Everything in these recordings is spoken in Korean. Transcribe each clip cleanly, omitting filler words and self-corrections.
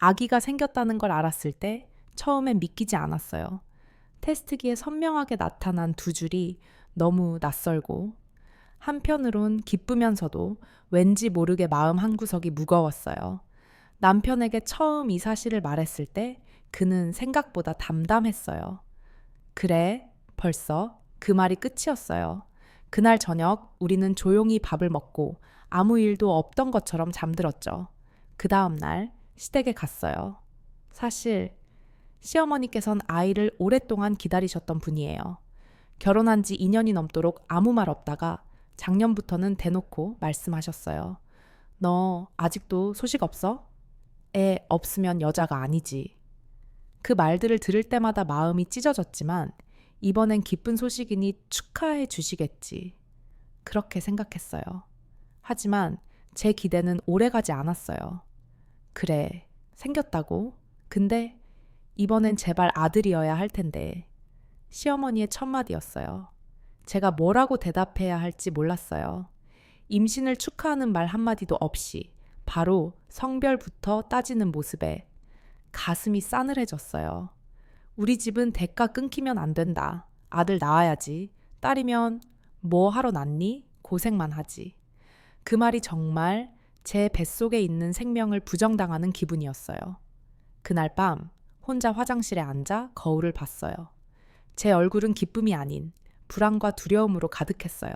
아기가 생겼다는 걸 알았을 때 처음엔 믿기지 않았어요. 테스트기에 선명하게 나타난 두 줄이 너무 낯설고 한편으론 기쁘면서도 왠지 모르게 마음 한구석이 무거웠어요. 남편에게 처음 이 사실을 말했을 때 그는 생각보다 담담했어요. 그래, 벌써 그 말이 끝이었어요. 그날 저녁 우리는 조용히 밥을 먹고 아무 일도 없던 것처럼 잠들었죠. 그 다음 날 시댁에 갔어요. 사실 시어머니께선 아이를 오랫동안 기다리셨던 분이에요. 결혼한 지 2년이 넘도록 아무 말 없다가 작년부터는 대놓고 말씀하셨어요. 너 아직도 소식 없어? 애 없으면 여자가 아니지. 그 말들을 들을 때마다 마음이 찢어졌지만 이번엔 기쁜 소식이니 축하해 주시겠지. 그렇게 생각했어요. 하지만 제 기대는 오래가지 않았어요. 그래, 생겼다고? 근데 이번엔 제발 아들이어야 할 텐데. 시어머니의 첫마디였어요. 제가 뭐라고 대답해야 할지 몰랐어요. 임신을 축하하는 말 한마디도 없이 바로 성별부터 따지는 모습에 가슴이 싸늘해졌어요. 우리 집은 대가 끊기면 안 된다. 아들 낳아야지. 딸이면 뭐 하러 낳니? 고생만 하지. 그 말이 정말 제 뱃속에 있는 생명을 부정당하는 기분이었어요. 그날 밤 혼자 화장실에 앉아 거울을 봤어요. 제 얼굴은 기쁨이 아닌 불안과 두려움으로 가득했어요.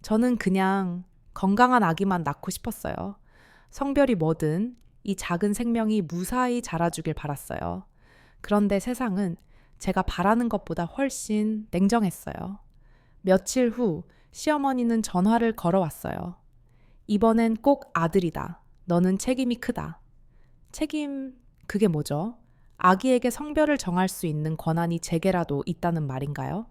저는 그냥 건강한 아기만 낳고 싶었어요. 성별이 뭐든 이 작은 생명이 무사히 자라주길 바랐어요. 그런데 세상은 제가 바라는 것보다 훨씬 냉정했어요. 며칠 후 시어머니는 전화를 걸어왔어요. 이번엔 꼭 아들이다. 너는 책임이 크다. 책임, 그게 뭐죠? 아기에게 성별을 정할 수 있는 권한이 제게라도 있다는 말인가요?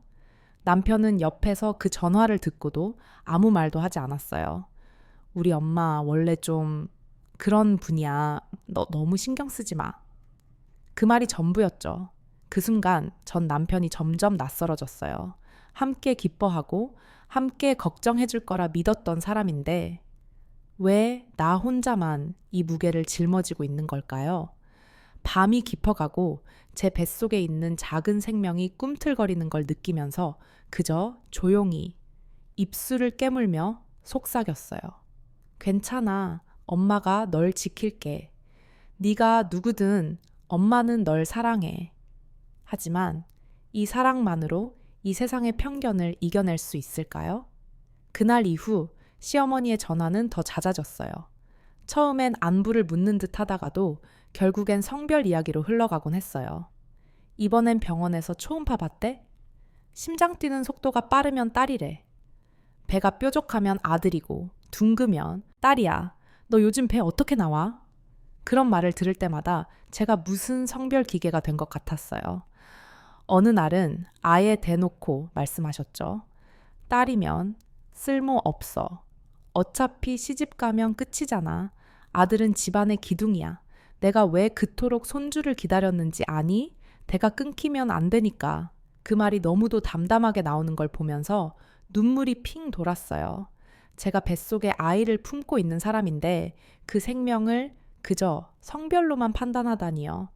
남편은 옆에서 그 전화를 듣고도 아무 말도 하지 않았어요. 우리 엄마 원래 좀 그런 분이야. 너 너무 신경 쓰지 마. 그 말이 전부였죠. 그 순간 전 남편이 점점 낯설어졌어요. 함께 기뻐하고 함께 걱정해 줄 거라 믿었던 사람인데 왜 나 혼자만 이 무게를 짊어지고 있는 걸까요? 밤이 깊어가고 제 뱃속에 있는 작은 생명이 꿈틀거리는 걸 느끼면서 그저 조용히 입술을 깨물며 속삭였어요. 괜찮아. 엄마가 널 지킬게. 네가 누구든 엄마는 널 사랑해. 하지만 이 사랑만으로 이 세상의 편견을 이겨낼 수 있을까요? 그날 이후 시어머니의 전화는 더 잦아졌어요. 처음엔 안부를 묻는 듯 하다가도 결국엔 성별 이야기로 흘러가곤 했어요. 이번엔 병원에서 초음파 봤대? 심장 뛰는 속도가 빠르면 딸이래. 배가 뾰족하면 아들이고 둥그면 딸이야. 너 요즘 배 어떻게 나와? 그런 말을 들을 때마다 제가 무슨 성별 기계가 된 것 같았어요. 어느 날은 아예 대놓고 말씀하셨죠. 딸이면 쓸모없어. 어차피 시집 가면 끝이잖아. 아들은 집안의 기둥이야. 내가 왜 그토록 손주를 기다렸는지 아니? 대가 끊기면 안 되니까. 그 말이 너무도 담담하게 나오는 걸 보면서 눈물이 핑 돌았어요. 제가 뱃속에 아이를 품고 있는 사람인데 그 생명을 그저 성별로만 판단하다니요.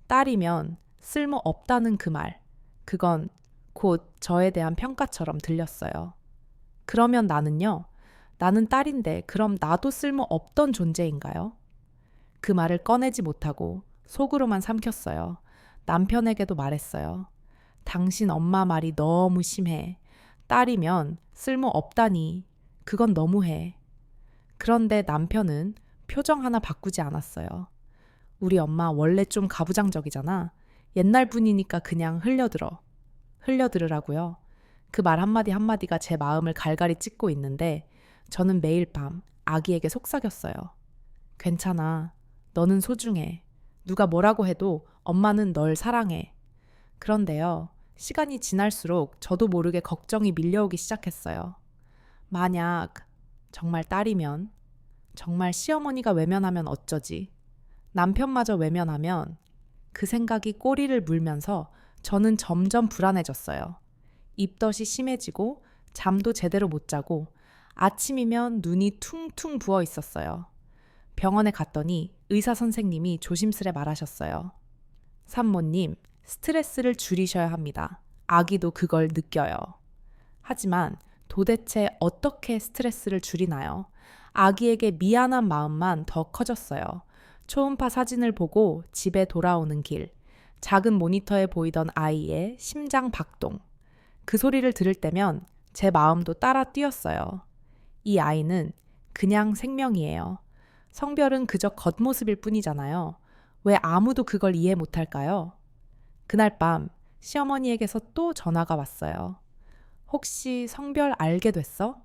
딸이면 쓸모없다는 그 말. 그건 곧 저에 대한 평가처럼 들렸어요. 그러면 나는요? 나는 딸인데 그럼 나도 쓸모없던 존재인가요? 그 말을 꺼내지 못하고 속으로만 삼켰어요. 남편에게도 말했어요. 당신 엄마 말이 너무 심해. 딸이면 쓸모없다니. 그건 너무해. 그런데 남편은 표정 하나 바꾸지 않았어요. 우리 엄마 원래 좀 가부장적이잖아. 옛날 분이니까 그냥 흘려들으라고요. 그 말 한마디 한마디가 제 마음을 갈갈이 찢고 있는데 저는 매일 밤 아기에게 속삭였어요. 괜찮아. 너는 소중해. 누가 뭐라고 해도 엄마는 널 사랑해. 그런데요. 시간이 지날수록 저도 모르게 걱정이 밀려오기 시작했어요. 만약 정말 딸이면, 정말 시어머니가 외면하면 어쩌지? 남편마저 외면하면 그 생각이 꼬리를 물면서 저는 점점 불안해졌어요. 입덧이 심해지고 잠도 제대로 못 자고 아침이면 눈이 퉁퉁 부어 있었어요. 병원에 갔더니 의사 선생님이 조심스레 말하셨어요. 산모님, 스트레스를 줄이셔야 합니다. 아기도 그걸 느껴요. 하지만 도대체 어떻게 스트레스를 줄이나요? 아기에게 미안한 마음만 더 커졌어요. 초음파 사진을 보고 집에 돌아오는 길, 작은 모니터에 보이던 아이의 심장 박동. 그 소리를 들을 때면 제 마음도 따라 뛰었어요. 이 아이는 그냥 생명이에요. 성별은 그저 겉모습일 뿐이잖아요. 왜 아무도 그걸 이해 못할까요? 그날 밤 시어머니에게서 또 전화가 왔어요. 혹시 성별 알게 됐어?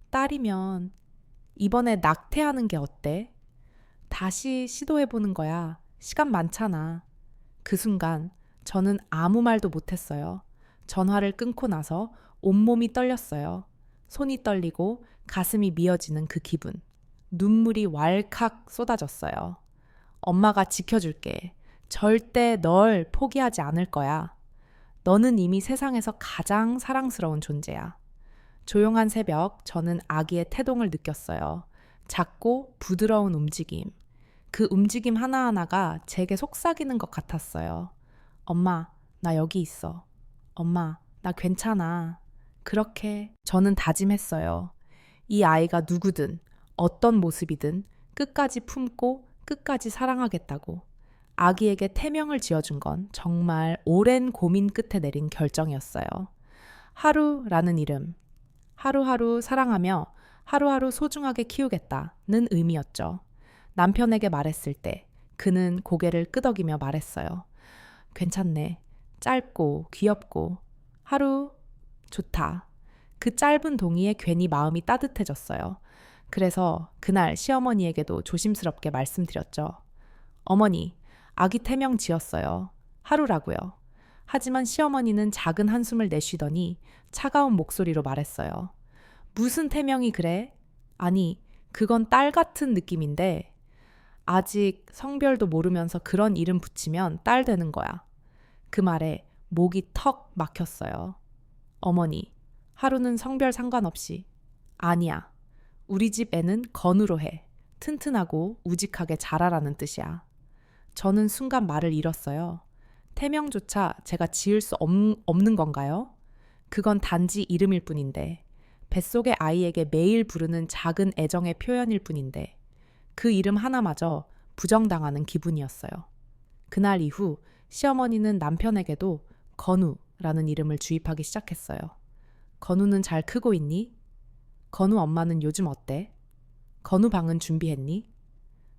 딸이면 이번에 낙태하는 게 어때? 다시 시도해보는 거야. 시간 많잖아. 그 순간 저는 아무 말도 못했어요. 전화를 끊고 나서 온몸이 떨렸어요. 손이 떨리고 가슴이 미어지는 그 기분. 눈물이 왈칵 쏟아졌어요. 엄마가 지켜줄게. 절대 널 포기하지 않을 거야. 너는 이미 세상에서 가장 사랑스러운 존재야. 조용한 새벽, 저는 아기의 태동을 느꼈어요. 작고 부드러운 움직임. 그 움직임 하나하나가 제게 속삭이는 것 같았어요. 엄마, 나 여기 있어. 엄마, 나 괜찮아. 그렇게 저는 다짐했어요. 이 아이가 누구든, 어떤 모습이든 끝까지 품고 끝까지 사랑하겠다고. 아기에게 태명을 지어준 건 정말 오랜 고민 끝에 내린 결정이었어요. 하루라는 이름. 하루하루 사랑하며 하루하루 소중하게 키우겠다는 의미였죠. 남편에게 말했을 때 그는 고개를 끄덕이며 말했어요. 괜찮네. 짧고 귀엽고 하루 좋다. 그 짧은 동의에 괜히 마음이 따뜻해졌어요. 그래서 그날 시어머니에게도 조심스럽게 말씀드렸죠. 어머니, 아기 태명 지었어요. 하루라고요. 하지만 시어머니는 작은 한숨을 내쉬더니 차가운 목소리로 말했어요. 무슨 태명이 그래? 아니, 그건 딸 같은 느낌인데 아직 성별도 모르면서 그런 이름 붙이면 딸 되는 거야. 그 말에 목이 턱 막혔어요. 어머니, 하루는 성별 상관없이. 아니야. 우리 집 애는 건우로 해. 튼튼하고 우직하게 자라라는 뜻이야. 저는 순간 말을 잃었어요. 태명조차 제가 지을 수 없는 건가요? 그건 단지 이름일 뿐인데, 뱃속의 아이에게 매일 부르는 작은 애정의 표현일 뿐인데, 그 이름 하나마저 부정당하는 기분이었어요. 그날 이후 시어머니는 남편에게도 건우라는 이름을 주입하기 시작했어요. 건우는 잘 크고 있니? 건우 엄마는 요즘 어때? 건우 방은 준비했니?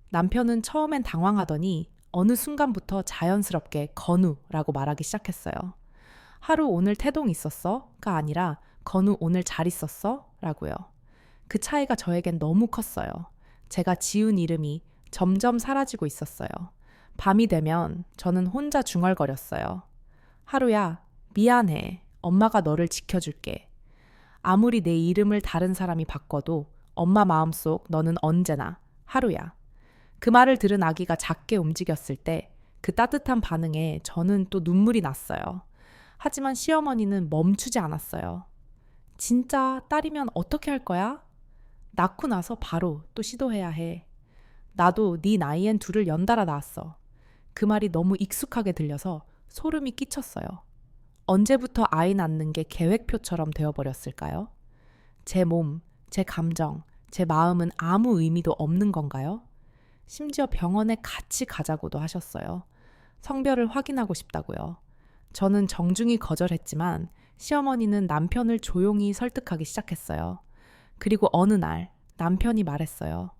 남편은 처음엔 당황하더니 어느 순간부터 자연스럽게 건우라고 말하기 시작했어요. 하루 오늘 태동 있었어? 가 아니라 건우 오늘 잘 있었어? 라고요. 그 차이가 저에겐 너무 컸어요. 제가 지은 이름이 점점 사라지고 있었어요. 밤이 되면 저는 혼자 중얼거렸어요. 하루야, 미안해. 엄마가 너를 지켜줄게. 아무리 내 이름을 다른 사람이 바꿔도 엄마 마음속 너는 언제나 하루야. 그 말을 들은 아기가 작게 움직였을 때 그 따뜻한 반응에 저는 또 눈물이 났어요. 하지만 시어머니는 멈추지 않았어요. 진짜 딸이면 어떻게 할 거야? 낳고 나서 바로 또 시도해야 해. 나도 네 나이엔 둘을 연달아 낳았어. 그 말이 너무 익숙하게 들려서 소름이 끼쳤어요. 언제부터 아이 낳는 게 계획표처럼 되어버렸을까요? 제 몸, 제 감정, 제 마음은 아무 의미도 없는 건가요? 심지어 병원에 같이 가자고도 하셨어요. 성별을 확인하고 싶다고요. 저는 정중히 거절했지만 시어머니는 남편을 조용히 설득하기 시작했어요. 그리고 어느 날 남편이 말했어요.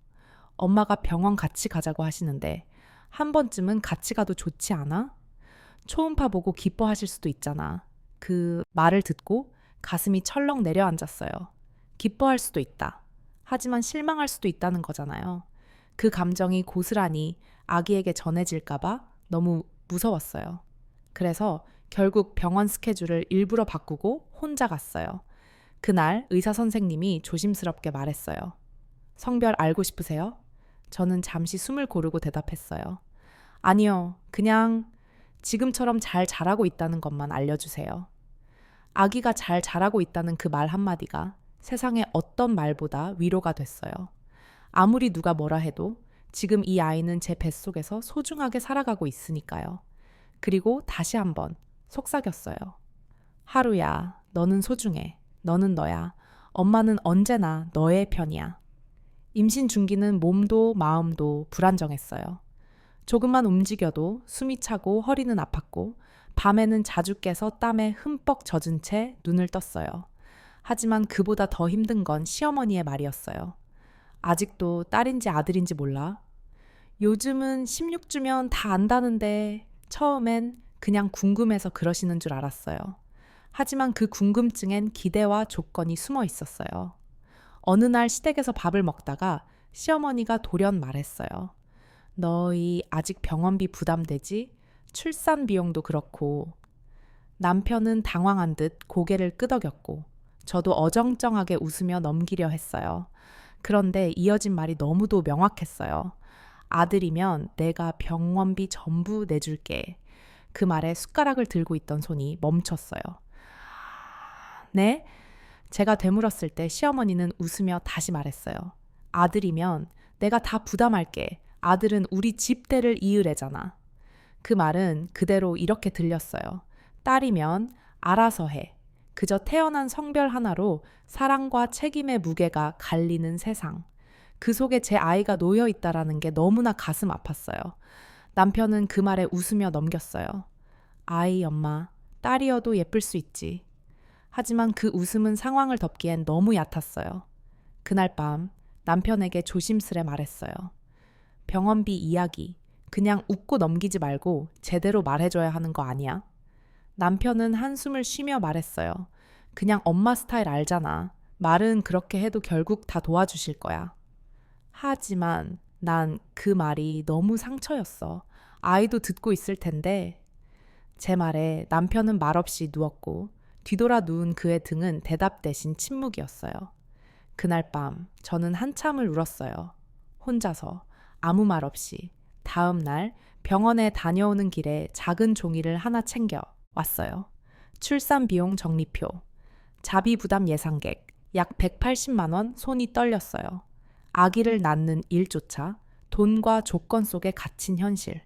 엄마가 병원 같이 가자고 하시는데 한 번쯤은 같이 가도 좋지 않아? 초음파 보고 기뻐하실 수도 있잖아. 그 말을 듣고 가슴이 철렁 내려앉았어요. 기뻐할 수도 있다. 하지만 실망할 수도 있다는 거잖아요. 그 감정이 고스란히 아기에게 전해질까봐 너무 무서웠어요. 그래서 결국 병원 스케줄을 일부러 바꾸고 혼자 갔어요. 그날 의사 선생님이 조심스럽게 말했어요. 성별 알고 싶으세요? 저는 잠시 숨을 고르고 대답했어요. 아니요, 그냥 지금처럼 잘 자라고 있다는 것만 알려주세요. 아기가 잘 자라고 있다는 그 말 한마디가 세상의 어떤 말보다 위로가 됐어요. 아무리 누가 뭐라 해도 지금 이 아이는 제 뱃속에서 소중하게 살아가고 있으니까요. 그리고 다시 한번 속삭였어요. 하루야, 너는 소중해. 너는 너야. 엄마는 언제나 너의 편이야. 임신 중기는 몸도 마음도 불안정했어요. 조금만 움직여도 숨이 차고 허리는 아팠고 밤에는 자주 깨서 땀에 흠뻑 젖은 채 눈을 떴어요. 하지만 그보다 더 힘든 건 시어머니의 말이었어요. 아직도 딸인지 아들인지 몰라? 요즘은 16주면 다 안다는데 처음엔 그냥 궁금해서 그러시는 줄 알았어요. 하지만 그 궁금증엔 기대와 조건이 숨어 있었어요. 어느 날 시댁에서 밥을 먹다가 시어머니가 돌연 말했어요. 너희 아직 병원비 부담되지? 출산 비용도 그렇고. 남편은 당황한 듯 고개를 끄덕였고 저도 어정쩡하게 웃으며 넘기려 했어요. 그런데 이어진 말이 너무도 명확했어요. 아들이면 내가 병원비 전부 내줄게. 그 말에 숟가락을 들고 있던 손이 멈췄어요. 네? 제가 되물었을 때 시어머니는 웃으며 다시 말했어요. 아들이면 내가 다 부담할게. 아들은 우리 집대를 이을 애잖아. 그 말은 그대로 이렇게 들렸어요. 딸이면 알아서 해. 그저 태어난 성별 하나로 사랑과 책임의 무게가 갈리는 세상. 그 속에 제 아이가 놓여 있다라는 게 너무나 가슴 아팠어요. 남편은 그 말에 웃으며 넘겼어요. 아이 엄마, 딸이어도 예쁠 수 있지. 하지만 그 웃음은 상황을 덮기엔 너무 얕았어요. 그날 밤 남편에게 조심스레 말했어요. 병원비 이야기 그냥 웃고 넘기지 말고 제대로 말해줘야 하는 거 아니야? 남편은 한숨을 쉬며 말했어요. 그냥 엄마 스타일 알잖아. 말은 그렇게 해도 결국 다 도와주실 거야. 하지만 난 그 말이 너무 상처였어. 아이도 듣고 있을 텐데. 제 말에 남편은 말없이 누웠고 뒤돌아 누운 그의 등은 대답 대신 침묵이었어요. 그날 밤 저는 한참을 울었어요. 혼자서 아무 말 없이. 다음 날 병원에 다녀오는 길에 작은 종이를 하나 챙겨 왔어요. 출산 비용 적립표, 자비 부담 예상객, 약 180만 원. 손이 떨렸어요. 아기를 낳는 일조차 돈과 조건 속에 갇힌 현실.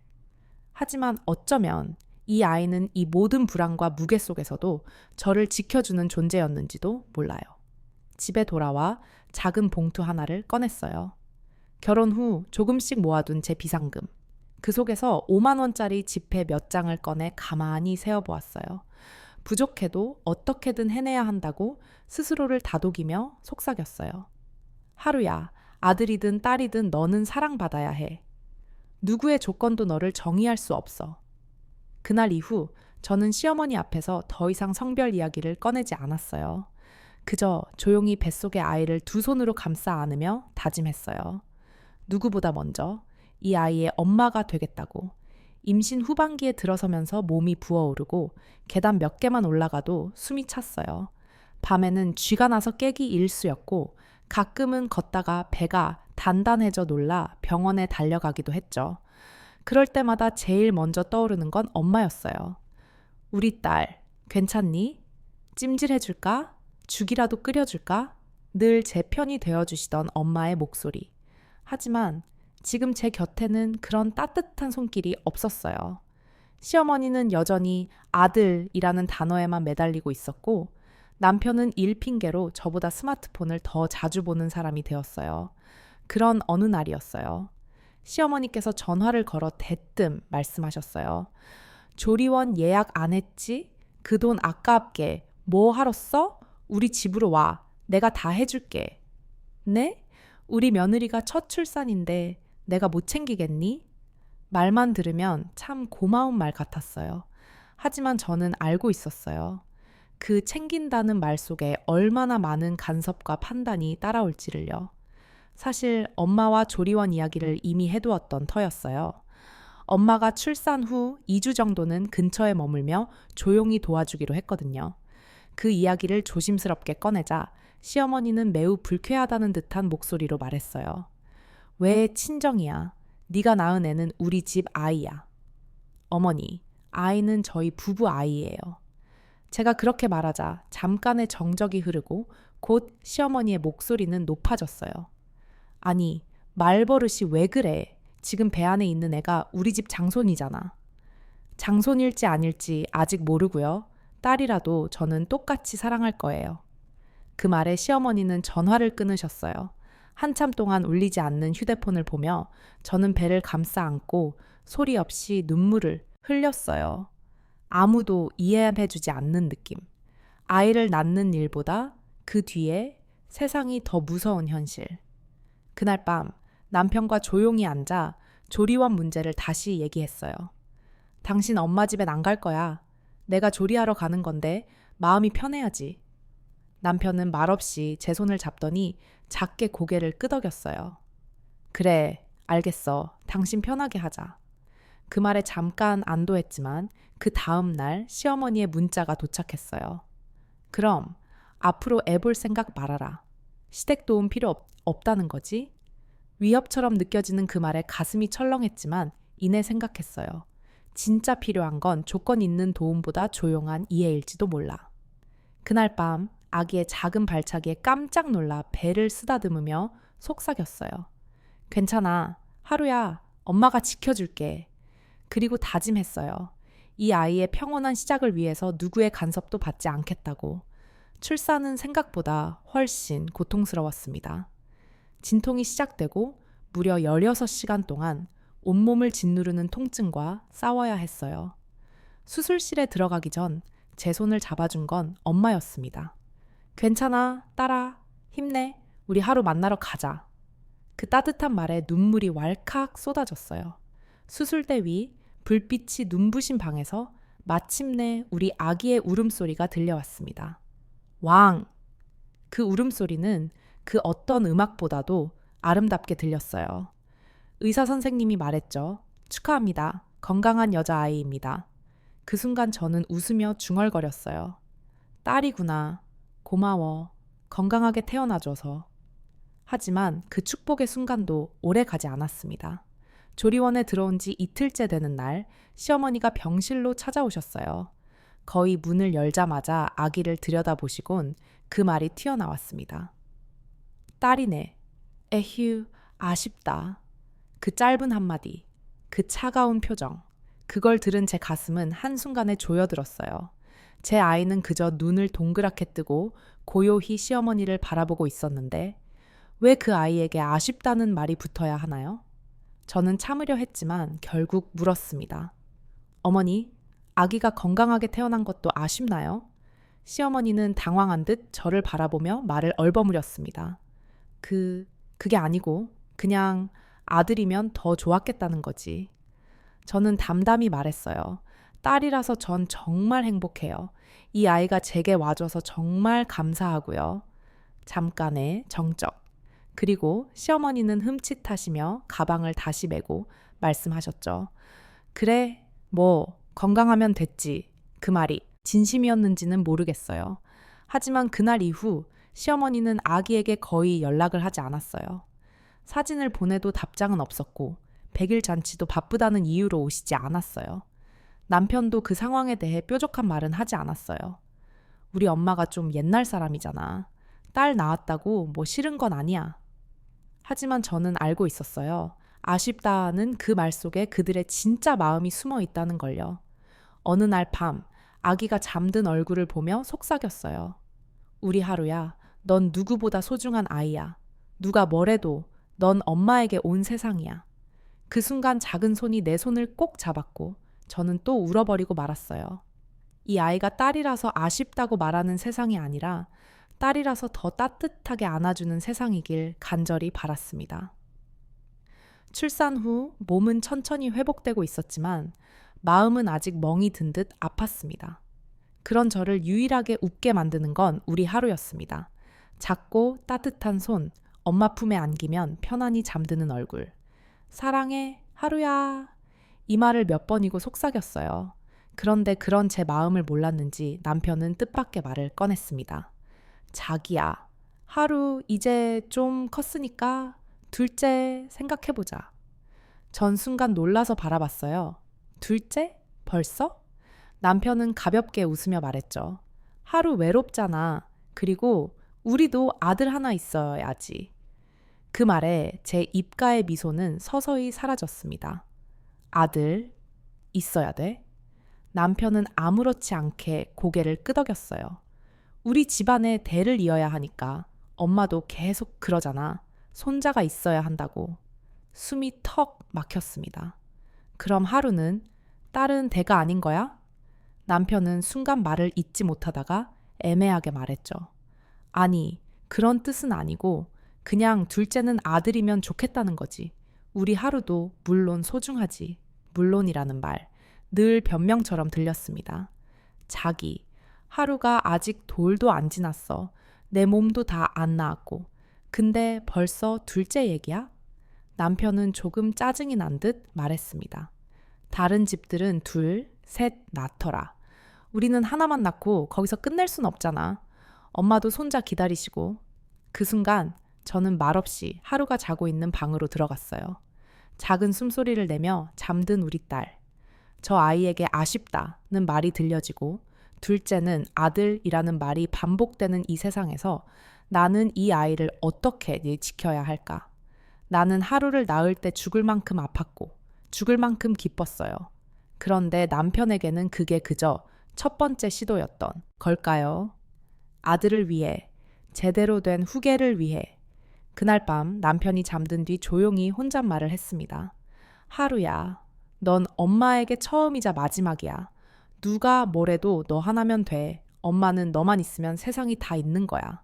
하지만 어쩌면 이 아이는 이 모든 불안과 무게 속에서도 저를 지켜주는 존재였는지도 몰라요. 집에 돌아와 작은 봉투 하나를 꺼냈어요. 결혼 후 조금씩 모아둔 제 비상금. 그 속에서 5만 원짜리 지폐 몇 장을 꺼내 가만히 세어보았어요. 부족해도 어떻게든 해내야 한다고 스스로를 다독이며 속삭였어요. 하루야, 아들이든 딸이든 너는 사랑받아야 해. 누구의 조건도 너를 정의할 수 없어. 그날 이후 저는 시어머니 앞에서 더 이상 성별 이야기를 꺼내지 않았어요. 그저 조용히 뱃속의 아이를 두 손으로 감싸 안으며 다짐했어요. 누구보다 먼저 이 아이의 엄마가 되겠다고. 임신 후반기에 들어서면서 몸이 부어오르고 계단 몇 개만 올라가도 숨이 찼어요. 밤에는 쥐가 나서 깨기 일쑤였고 가끔은 걷다가 배가 단단해져 놀라 병원에 달려가기도 했죠. 그럴 때마다 제일 먼저 떠오르는 건 엄마였어요. 우리 딸, 괜찮니? 찜질해줄까? 죽이라도 끓여줄까? 늘 제 편이 되어주시던 엄마의 목소리. 하지만 지금 제 곁에는 그런 따뜻한 손길이 없었어요. 시어머니는 여전히 아들이라는 단어에만 매달리고 있었고 남편은 일 핑계로 저보다 스마트폰을 더 자주 보는 사람이 되었어요. 그런 어느 날이었어요. 시어머니께서 전화를 걸어 대뜸 말씀하셨어요. 조리원 예약 안 했지? 그 돈 아깝게. 뭐 하러 써? 우리 집으로 와. 내가 다 해줄게. 네? 우리 며느리가 첫 출산인데 내가 못 챙기겠니? 말만 들으면 참 고마운 말 같았어요. 하지만 저는 알고 있었어요. 그 챙긴다는 말 속에 얼마나 많은 간섭과 판단이 따라올지를요. 사실 엄마와 조리원 이야기를 이미 해두었던 터였어요. 엄마가 출산 후 2주 정도는 근처에 머물며 조용히 도와주기로 했거든요. 그 이야기를 조심스럽게 꺼내자 시어머니는 매우 불쾌하다는 듯한 목소리로 말했어요. 왜 친정이야? 네가 낳은 애는 우리 집 아이야. 어머니, 아이는 저희 부부 아이예요. 제가 그렇게 말하자 잠깐의 정적이 흐르고 곧 시어머니의 목소리는 높아졌어요. 아니, 말버릇이 왜 그래? 지금 배 안에 있는 애가 우리 집 장손이잖아. 장손일지 아닐지 아직 모르고요. 딸이라도 저는 똑같이 사랑할 거예요. 그 말에 시어머니는 전화를 끊으셨어요. 한참 동안 울리지 않는 휴대폰을 보며 저는 배를 감싸 안고 소리 없이 눈물을 흘렸어요. 아무도 이해해주지 않는 느낌. 아이를 낳는 일보다 그 뒤에 세상이 더 무서운 현실. 그날 밤 남편과 조용히 앉아 조리원 문제를 다시 얘기했어요. 당신 엄마 집엔 안 갈 거야. 내가 조리하러 가는 건데 마음이 편해야지. 남편은 말없이 제 손을 잡더니 작게 고개를 끄덕였어요. 그래, 알겠어. 당신 편하게 하자. 그 말에 잠깐 안도했지만 그 다음 날 시어머니의 문자가 도착했어요. 그럼 앞으로 애 볼 생각 말아라. 시댁 도움 필요 없다는 거지? 위협처럼 느껴지는 그 말에 가슴이 철렁했지만 이내 생각했어요. 진짜 필요한 건 조건 있는 도움보다 조용한 이해일지도 몰라. 그날 밤 아기의 작은 발차기에 깜짝 놀라 배를 쓰다듬으며 속삭였어요. 괜찮아. 하루야. 엄마가 지켜줄게. 그리고 다짐했어요. 이 아이의 평온한 시작을 위해서 누구의 간섭도 받지 않겠다고. 출산은 생각보다 훨씬 고통스러웠습니다. 진통이 시작되고 무려 16시간 동안 온몸을 짓누르는 통증과 싸워야 했어요. 수술실에 들어가기 전 제 손을 잡아준 건 엄마였습니다. 괜찮아, 딸아. 힘내. 우리 하루 만나러 가자. 그 따뜻한 말에 눈물이 왈칵 쏟아졌어요. 수술대 위 불빛이 눈부신 방에서 마침내 우리 아기의 울음소리가 들려왔습니다. 왕! 그 울음소리는 그 어떤 음악보다도 아름답게 들렸어요. 의사 선생님이 말했죠. 축하합니다. 건강한 여자아이입니다. 그 순간 저는 웃으며 중얼거렸어요. 딸이구나. 고마워. 건강하게 태어나줘서. 하지만 그 축복의 순간도 오래 가지 않았습니다. 조리원에 들어온 지 이틀째 되는 날 시어머니가 병실로 찾아오셨어요. 거의 문을 열자마자 아기를 들여다보시곤 그 말이 튀어나왔습니다. 딸이네. 에휴, 아쉽다. 그 짧은 한마디, 그 차가운 표정, 그걸 들은 제 가슴은 한순간에 조여들었어요. 제 아이는 그저 눈을 동그랗게 뜨고 고요히 시어머니를 바라보고 있었는데 왜 그 아이에게 아쉽다는 말이 붙어야 하나요? 저는 참으려 했지만 결국 물었습니다. 어머니, 아기가 건강하게 태어난 것도 아쉽나요? 시어머니는 당황한 듯 저를 바라보며 말을 얼버무렸습니다. 그게 아니고 그냥 아들이면 더 좋았겠다는 거지. 저는 담담히 말했어요. 딸이라서 전 정말 행복해요. 이 아이가 제게 와줘서 정말 감사하고요. 잠깐의 정적. 그리고 시어머니는 흠칫하시며 가방을 다시 메고 말씀하셨죠. 그래, 뭐 건강하면 됐지. 그 말이 진심이었는지는 모르겠어요. 하지만 그날 이후 시어머니는 아기에게 거의 연락을 하지 않았어요. 사진을 보내도 답장은 없었고 100일 잔치도 바쁘다는 이유로 오시지 않았어요. 남편도 그 상황에 대해 뾰족한 말은 하지 않았어요. 우리 엄마가 좀 옛날 사람이잖아. 딸 낳았다고 뭐 싫은 건 아니야. 하지만 저는 알고 있었어요. 아쉽다는 그 말 속에 그들의 진짜 마음이 숨어 있다는 걸요. 어느 날 밤 아기가 잠든 얼굴을 보며 속삭였어요. 우리 하루야, 넌 누구보다 소중한 아이야. 누가 뭐래도 넌 엄마에게 온 세상이야. 그 순간 작은 손이 내 손을 꼭 잡았고 저는 또 울어버리고 말았어요. 이 아이가 딸이라서 아쉽다고 말하는 세상이 아니라 딸이라서 더 따뜻하게 안아주는 세상이길 간절히 바랐습니다. 출산 후 몸은 천천히 회복되고 있었지만 마음은 아직 멍이 든 듯 아팠습니다. 그런 저를 유일하게 웃게 만드는 건 우리 하루였습니다. 작고 따뜻한 손, 엄마 품에 안기면 편안히 잠드는 얼굴. 사랑해, 하루야. 이 말을 몇 번이고 속삭였어요. 그런데 그런 제 마음을 몰랐는지 남편은 뜻밖의 말을 꺼냈습니다. 자기야, 하루 이제 좀 컸으니까 둘째 생각해보자. 전 순간 놀라서 바라봤어요. 둘째? 벌써? 남편은 가볍게 웃으며 말했죠. 하루 외롭잖아. 그리고 우리도 아들 하나 있어야지. 그 말에 제 입가의 미소는 서서히 사라졌습니다. 아들, 있어야 돼? 남편은 아무렇지 않게 고개를 끄덕였어요. 우리 집안의 대를 이어야 하니까 엄마도 계속 그러잖아. 손자가 있어야 한다고. 숨이 턱 막혔습니다. 그럼 하루는 딸은 대가 아닌 거야? 남편은 순간 말을 잇지 못하다가 애매하게 말했죠. 아니, 그런 뜻은 아니고 그냥 둘째는 아들이면 좋겠다는 거지. 우리 하루도 물론 소중하지. 물론이라는 말, 늘 변명처럼 들렸습니다. 자기, 하루가 아직 돌도 안 지났어. 내 몸도 다 안 나았고. 근데 벌써 둘째 얘기야? 남편은 조금 짜증이 난 듯 말했습니다. 다른 집들은 둘, 셋 낳더라. 우리는 하나만 낳고 거기서 끝낼 순 없잖아. 엄마도 손자 기다리시고. 그 순간 저는 말없이 하루가 자고 있는 방으로 들어갔어요. 작은 숨소리를 내며 잠든 우리 딸. 저 아이에게 아쉽다는 말이 들려지고 둘째는 아들이라는 말이 반복되는 이 세상에서 나는 이 아이를 어떻게 지켜야 할까? 나는 하루를 낳을 때 죽을 만큼 아팠고 죽을 만큼 기뻤어요. 그런데 남편에게는 그게 그저 첫 번째 시도였던 걸까요? 아들을 위해, 제대로 된 후계를 위해. 그날 밤 남편이 잠든 뒤 조용히 혼잣말을 했습니다. 하루야, 넌 엄마에게 처음이자 마지막이야. 누가 뭐래도 너 하나면 돼. 엄마는 너만 있으면 세상이 다 있는 거야.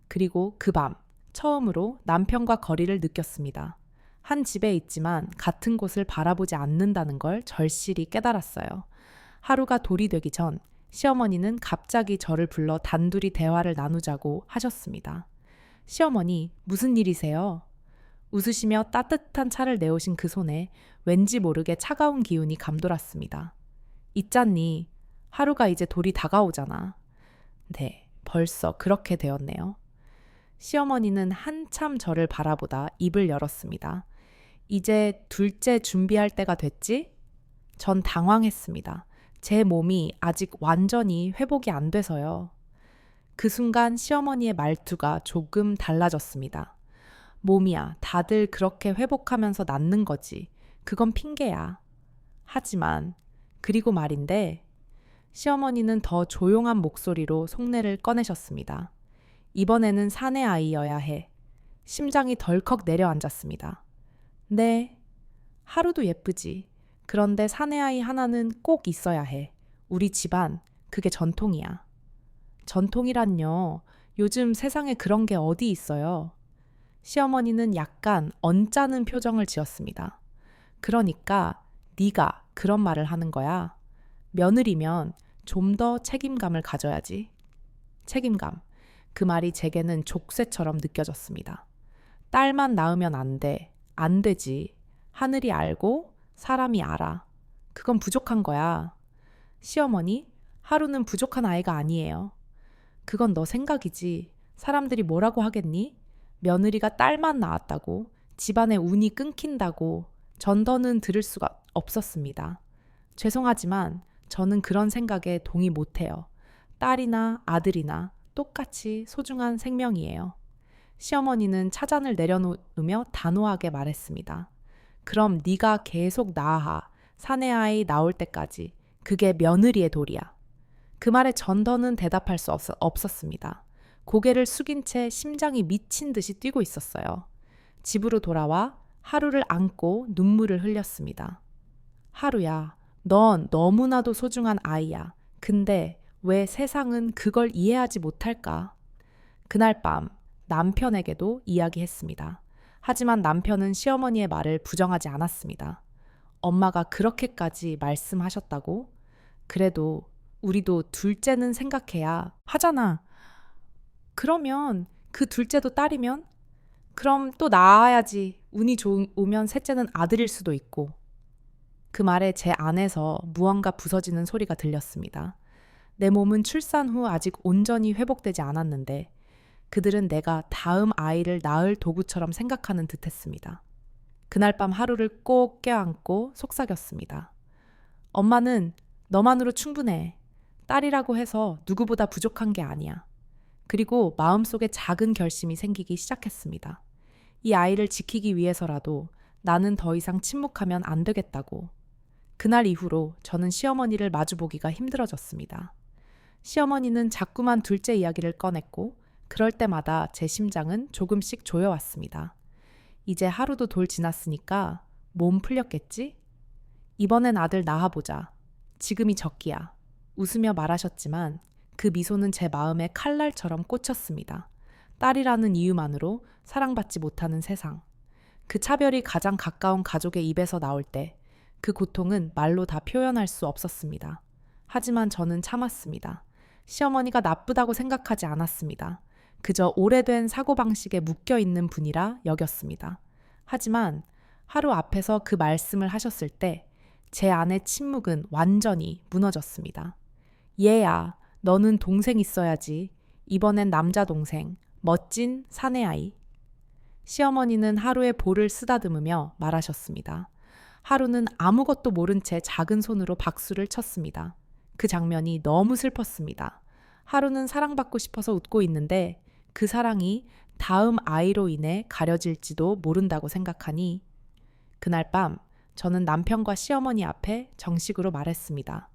그리고 그 밤, 처음으로 남편과 거리를 느꼈습니다. 한 집에 있지만 같은 곳을 바라보지 않는다는 걸 절실히 깨달았어요. 하루가 돌이 되기 전 시어머니는 갑자기 저를 불러 단둘이 대화를 나누자고 하셨습니다. 시어머니, 무슨 일이세요? 웃으시며 따뜻한 차를 내오신 그 손에 왠지 모르게 차가운 기운이 감돌았습니다. 있잖니, 하루가 이제 돌이 다가오잖아. 네, 벌써 그렇게 되었네요. 시어머니는 한참 저를 바라보다 입을 열었습니다. 이제 둘째 준비할 때가 됐지? 전 당황했습니다. 제 몸이 아직 완전히 회복이 안 돼서요. 그 순간 시어머니의 말투가 조금 달라졌습니다. 몸이야, 다들 그렇게 회복하면서 낫는 거지. 그건 핑계야. 하지만, 그리고 말인데, 시어머니는 더 조용한 목소리로 속내를 꺼내셨습니다. 이번에는 사내 아이여야 해. 심장이 덜컥 내려앉았습니다. 네, 하루도 예쁘지. 그런데 사내 아이 하나는 꼭 있어야 해. 우리 집안, 그게 전통이야. 전통이란요. 요즘 세상에 그런 게 어디 있어요. 시어머니는 약간 언짢은 표정을 지었습니다. 그러니까 네가 그런 말을 하는 거야. 며느리면 좀 더 책임감을 가져야지. 책임감. 그 말이 제게는 족쇄처럼 느껴졌습니다. 딸만 낳으면 안 돼. 안 되지. 하늘이 알고 사람이 알아. 그건 부족한 거야. 시어머니, 하루는 부족한 아이가 아니에요. 그건 너 생각이지. 사람들이 뭐라고 하겠니? 며느리가 딸만 낳았다고, 집안의 운이 끊긴다고 전더는 들을 수가 없었습니다. 죄송하지만 저는 그런 생각에 동의 못해요. 딸이나 아들이나 똑같이 소중한 생명이에요. 시어머니는 차잔을 내려놓으며 단호하게 말했습니다. 그럼 네가 계속 낳아. 사내 아이 나올 때까지. 그게 며느리의 도리야. 그 말에 전더는 대답할 수 없었습니다. 고개를 숙인 채 심장이 미친 듯이 뛰고 있었어요. 집으로 돌아와 하루를 안고 눈물을 흘렸습니다. 하루야, 넌 너무나도 소중한 아이야. 근데 왜 세상은 그걸 이해하지 못할까? 그날 밤 남편에게도 이야기했습니다. 하지만 남편은 시어머니의 말을 부정하지 않았습니다. 엄마가 그렇게까지 말씀하셨다고? 그래도 우리도 둘째는 생각해야 하잖아. 그러면 그 둘째도 딸이면? 그럼 또 낳아야지. 운이 좋으면 셋째는 아들일 수도 있고. 그 말에 제 안에서 무언가 부서지는 소리가 들렸습니다. 내 몸은 출산 후 아직 온전히 회복되지 않았는데 그들은 내가 다음 아이를 낳을 도구처럼 생각하는 듯했습니다. 그날 밤 하루를 꼭 껴안고 속삭였습니다. 엄마는 너만으로 충분해. 딸이라고 해서 누구보다 부족한 게 아니야. 그리고 마음속에 작은 결심이 생기기 시작했습니다. 이 아이를 지키기 위해서라도 나는 더 이상 침묵하면 안 되겠다고. 그날 이후로 저는 시어머니를 마주보기가 힘들어졌습니다. 시어머니는 자꾸만 둘째 이야기를 꺼냈고 그럴 때마다 제 심장은 조금씩 조여왔습니다. 이제 하루도 돌 지났으니까 몸 풀렸겠지? 이번엔 아들 낳아보자. 지금이 적기야. 웃으며 말하셨지만 그 미소는 제 마음에 칼날처럼 꽂혔습니다. 딸이라는 이유만으로 사랑받지 못하는 세상. 그 차별이 가장 가까운 가족의 입에서 나올 때 그 고통은 말로 다 표현할 수 없었습니다. 하지만 저는 참았습니다. 시어머니가 나쁘다고 생각하지 않았습니다. 그저 오래된 사고방식에 묶여있는 분이라 여겼습니다. 하지만 하루 앞에서 그 말씀을 하셨을 때 제 안의 침묵은 완전히 무너졌습니다. 얘야, 너는 동생 있어야지. 이번엔 남자 동생, 멋진 사내아이. 시어머니는 하루의 볼을 쓰다듬으며 말하셨습니다. 하루는 아무것도 모른 채 작은 손으로 박수를 쳤습니다. 그 장면이 너무 슬펐습니다. 하루는 사랑받고 싶어서 웃고 있는데 그 사랑이 다음 아이로 인해 가려질지도 모른다고 생각하니 그날 밤 저는 남편과 시어머니 앞에 정식으로 말했습니다.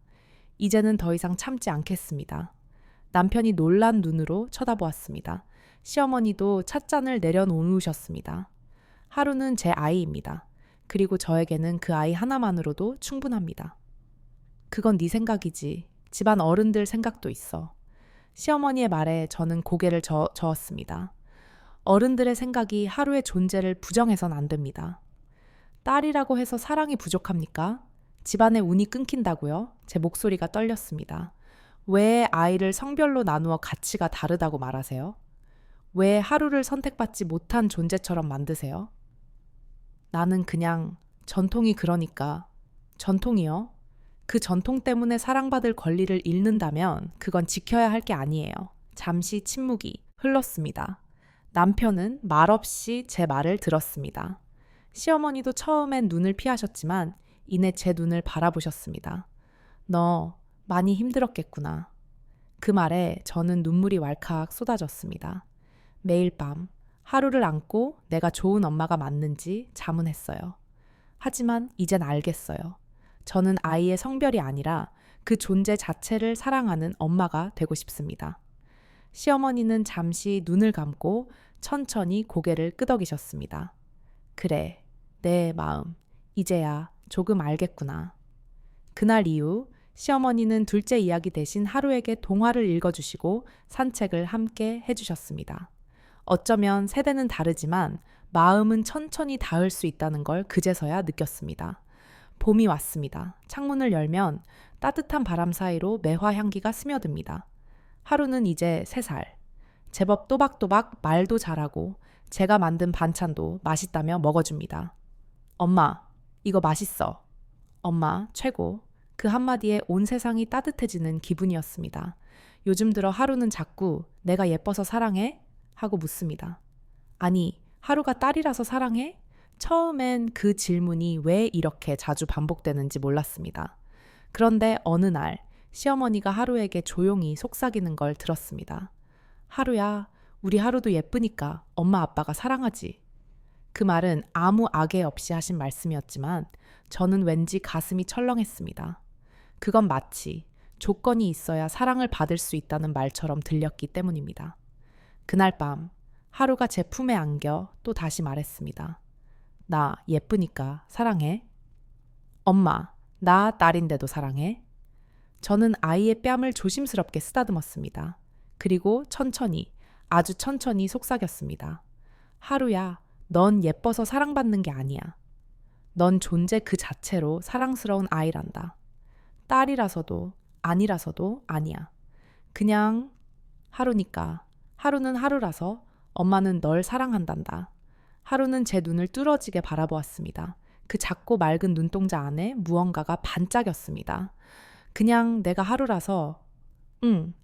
이제는 더 이상 참지 않겠습니다. 남편이 놀란 눈으로 쳐다보았습니다. 시어머니도 찻잔을 내려놓으셨습니다. 하루는 제 아이입니다. 그리고 저에게는 그 아이 하나만으로도 충분합니다. 그건 네 생각이지. 집안 어른들 생각도 있어. 시어머니의 말에 저는 고개를 저었습니다. 어른들의 생각이 하루의 존재를 부정해선 안 됩니다. 딸이라고 해서 사랑이 부족합니까? 집안의 운이 끊긴다고요? 제 목소리가 떨렸습니다. 왜 아이를 성별로 나누어 가치가 다르다고 말하세요? 왜 하루를 선택받지 못한 존재처럼 만드세요? 나는 그냥 전통이 그러니까. 전통이요? 그 전통 때문에 사랑받을 권리를 잃는다면 그건 지켜야 할 게 아니에요. 잠시 침묵이 흘렀습니다. 남편은 말없이 제 말을 들었습니다. 시어머니도 처음엔 눈을 피하셨지만 이내 제 눈을 바라보셨습니다. 너 많이 힘들었겠구나. 그 말에 저는 눈물이 왈칵 쏟아졌습니다. 매일 밤 하루를 안고 내가 좋은 엄마가 맞는지 자문했어요. 하지만 이젠 알겠어요. 저는 아이의 성별이 아니라 그 존재 자체를 사랑하는 엄마가 되고 싶습니다. 시어머니는 잠시 눈을 감고 천천히 고개를 끄덕이셨습니다. 그래, 내 마음, 이제야 조금 알겠구나. 그날 이후 시어머니는 둘째 이야기 대신 하루에게 동화를 읽어주시고 산책을 함께 해주셨습니다. 어쩌면 세대는 다르지만 마음은 천천히 닿을 수 있다는 걸 그제서야 느꼈습니다. 봄이 왔습니다. 창문을 열면 따뜻한 바람 사이로 매화 향기가 스며듭니다. 하루는 이제 3살. 제법 또박또박 말도 잘하고 제가 만든 반찬도 맛있다며 먹어줍니다. 엄마, 이거 맛있어. 엄마, 최고. 그 한마디에 온 세상이 따뜻해지는 기분이었습니다. 요즘 들어 하루는 자꾸 내가 예뻐서 사랑해? 하고 묻습니다. 아니, 하루가 딸이라서 사랑해? 처음엔 그 질문이 왜 이렇게 자주 반복되는지 몰랐습니다. 그런데 어느 날 시어머니가 하루에게 조용히 속삭이는 걸 들었습니다. 하루야, 우리 하루도 예쁘니까 엄마 아빠가 사랑하지. 그 말은 아무 악의 없이 하신 말씀이었지만 저는 왠지 가슴이 철렁했습니다. 그건 마치 조건이 있어야 사랑을 받을 수 있다는 말처럼 들렸기 때문입니다. 그날 밤 하루가 제 품에 안겨 또 다시 말했습니다. 나 예쁘니까 사랑해. 엄마, 나 딸인데도 사랑해. 저는 아이의 뺨을 조심스럽게 쓰다듬었습니다. 그리고 천천히, 아주 천천히 속삭였습니다. 하루야, 넌 예뻐서 사랑받는 게 아니야. 넌 존재 그 자체로 사랑스러운 아이란다. 딸이라서도 아니라서도 아니야. 그냥 하루니까. 하루는 하루라서 엄마는 널 사랑한단다. 하루는 제 눈을 뚫어지게 바라보았습니다. 그 작고 맑은 눈동자 안에 무언가가 반짝였습니다. 그냥 내가 하루라서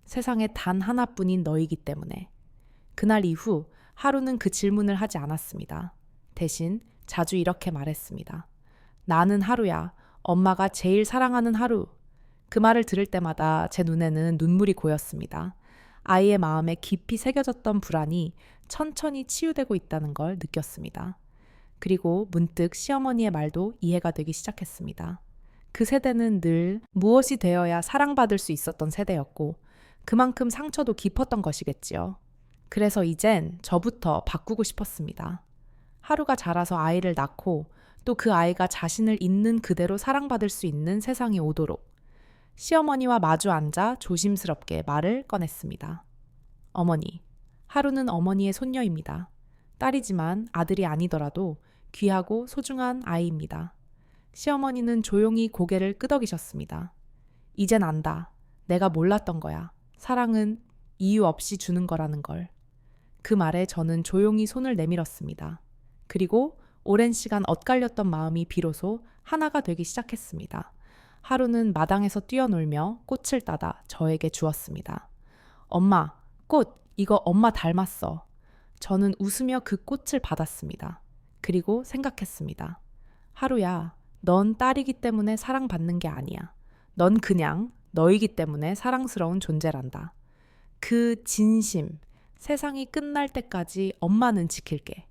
세상에 단 하나뿐인 너이기 때문에. 그날 이후 하루는 그 질문을 하지 않았습니다. 대신 자주 이렇게 말했습니다. 나는 하루야. 엄마가 제일 사랑하는 하루. 그 말을 들을 때마다 제 눈에는 눈물이 고였습니다. 아이의 마음에 깊이 새겨졌던 불안이 천천히 치유되고 있다는 걸 느꼈습니다. 그리고 문득 시어머니의 말도 이해가 되기 시작했습니다. 그 세대는 늘 무엇이 되어야 사랑받을 수 있었던 세대였고 그만큼 상처도 깊었던 것이겠지요. 그래서 이젠 저부터 바꾸고 싶었습니다. 하루가 자라서 아이를 낳고 또 그 아이가 자신을 있는 그대로 사랑받을 수 있는 세상이 오도록 시어머니와 마주 앉아 조심스럽게 말을 꺼냈습니다. 어머니, 하루는 어머니의 손녀입니다. 딸이지만 아들이 아니더라도 귀하고 소중한 아이입니다. 시어머니는 조용히 고개를 끄덕이셨습니다. 이젠 안다. 내가 몰랐던 거야. 사랑은 이유 없이 주는 거라는 걸. 그 말에 저는 조용히 손을 내밀었습니다. 그리고 오랜 시간 엇갈렸던 마음이 비로소 하나가 되기 시작했습니다. 하루는 마당에서 뛰어놀며 꽃을 따다 저에게 주었습니다. 엄마, 꽃, 이거 엄마 닮았어. 저는 웃으며 그 꽃을 받았습니다. 그리고 생각했습니다. 하루야, 넌 딸이기 때문에 사랑받는 게 아니야. 넌 그냥 너이기 때문에 사랑스러운 존재란다. 그 진심, 세상이 끝날 때까지 엄마는 지킬게.